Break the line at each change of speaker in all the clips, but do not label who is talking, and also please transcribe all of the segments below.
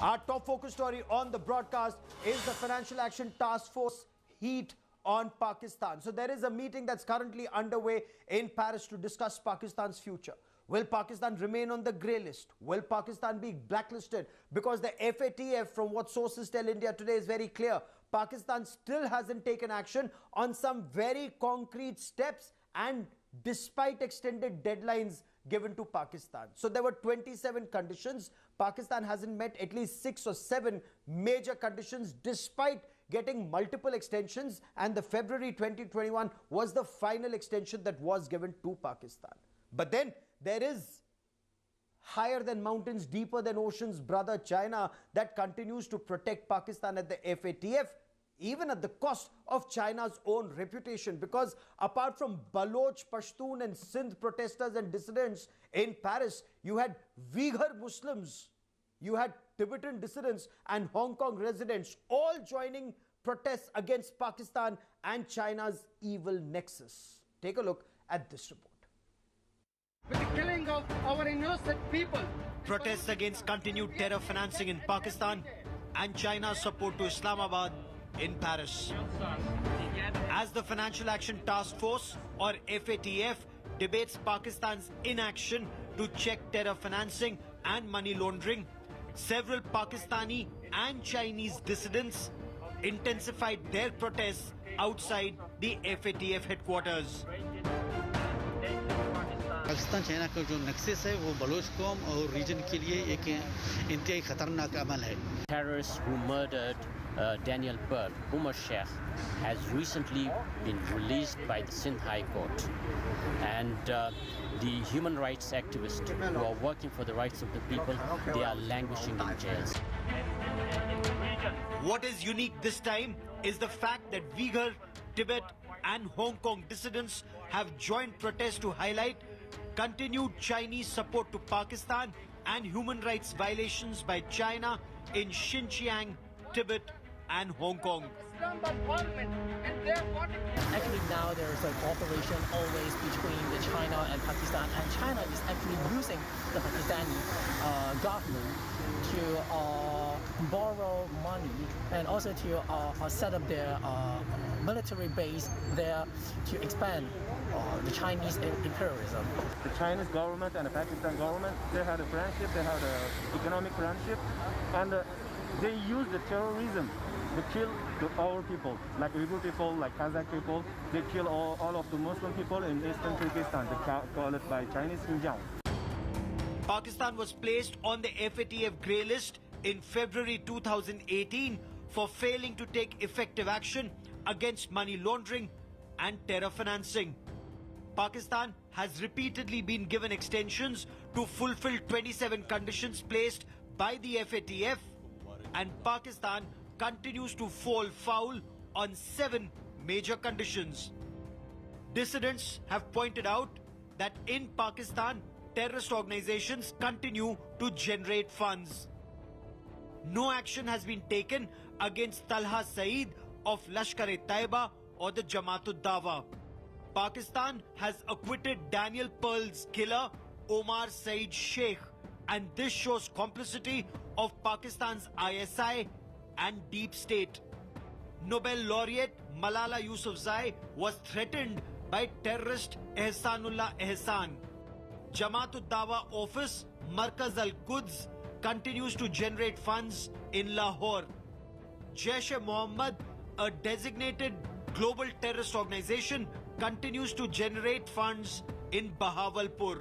Our top focus story on the broadcast is the Financial Action Task Force heat on Pakistan. So there is a meeting that's currently underway in Paris to discuss Pakistan's future. Will Pakistan remain on the grey list? Will Pakistan be blacklisted? Because the FATF, from what sources tell India today, is very clear. Pakistan still hasn't taken action on some very concrete steps, and despite extended deadlines given to Pakistan. So there were 27 conditions. Pakistan hasn't met at least 6 or 7 major conditions despite getting multiple extensions, and the February 2021 was the final extension that was given to Pakistan. But then there is higher than mountains, deeper than oceans, brother China, that continues to protect Pakistan at the FATF, even at the cost of China's own reputation. Because apart from Baloch, Pashtun and Sindh protesters and dissidents in Paris, you had Uyghur Muslims, you had Tibetan dissidents and Hong Kong residents all joining protests against Pakistan and China's evil nexus. Take a look at this report.
With the killing of our innocent people.
Protests against continued terror financing in Pakistan and China's support to Islamabad in Paris. As the Financial Action Task Force, or FATF, debates Pakistan's inaction to check terror financing and money laundering, several Pakistani and Chinese dissidents intensified their protests outside the FATF headquarters.
Pakistan China का जो नक्सेस है वो Bloch कौम और reason के लिए एक इंतहाई खतरनाक अमल है.
Terrorists who murdered Daniel Pearl, Umar Sheikh, has recently been released by the Sindh High Court, and the human rights activists who are working for the rights of the people, they are languishing in jails.
What is unique this time is the fact that Uyghur, Tibet and Hong Kong dissidents have joined protests to highlight continued Chinese support to Pakistan and human rights violations by China in Xinjiang, Tibet and Hong Kong.
Actually now there's a cooperation always between the China and Pakistan, and China is actually using the Pakistani government to borrow money and also to set up their military base there to expand the Chinese imperialism.
The Chinese government and the Pakistan government, they had a friendship, they had an economic friendship, and they use the terrorism to kill our people, like Uyghur people, like Kazakh people. They kill all of the Muslim people in eastern Turkestan. They call it by Chinese Xinjiang.
Pakistan was placed on the FATF grey list in February 2018 for failing to take effective action against money laundering and terror financing. Pakistan has repeatedly been given extensions to fulfill 27 conditions placed by the FATF, and Pakistan continues to fall foul on 7 major conditions. Dissidents have pointed out that in Pakistan, terrorist organizations continue to generate funds. No action has been taken against Talha Saeed of Lashkar-e-Taiba or the Jamaat-ud-Dawa. Pakistan has acquitted Daniel Pearl's killer, Omar Saeed Sheikh, and this shows complicity of Pakistan's ISI and deep state. Nobel laureate Malala Yousafzai was threatened by terrorist Ehsanullah Ehsan. Jamaat-ud-Dawa office Markaz al-Quds continues to generate funds in Lahore. Jaish-e-Mohammed, a designated global terrorist organization, continues to generate funds in Bahawalpur.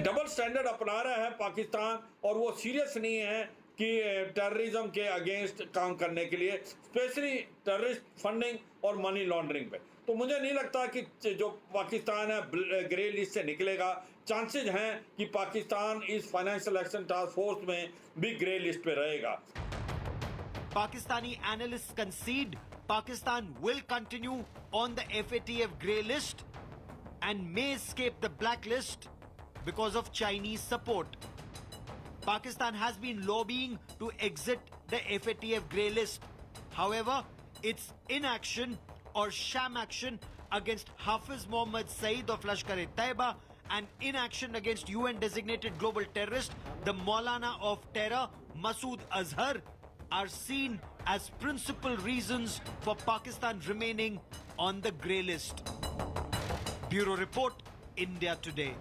Double standard अपना रहा है पाकिस्तान, और वो serious नहीं है कि terrorism के against काम करने के लिए, स्पेशली टेररिस्ट फंडिंग और मनी लॉन्ड्रिंग पे. तो मुझे नहीं लगता कि जो पाकिस्तान है ग्रे लिस्ट से निकलेगा. चांसेस हैं कि पाकिस्तान इस फाइनेंशियल एक्शन टास्क फोर्स में भी ग्रे लिस्ट पे रहेगा.
Pakistani analysts concede Pakistan will continue on the FATF grey list and may escape the blacklist because of Chinese support. Pakistan has been lobbying to exit the FATF grey list. However, its inaction or sham action against Hafiz Mohammed Saeed of Lashkar-e-Taiba and inaction against UN-designated global terrorist, the Maulana of Terror, Masood Azhar, are seen as principal reasons for Pakistan remaining on the grey list. Bureau Report, India Today.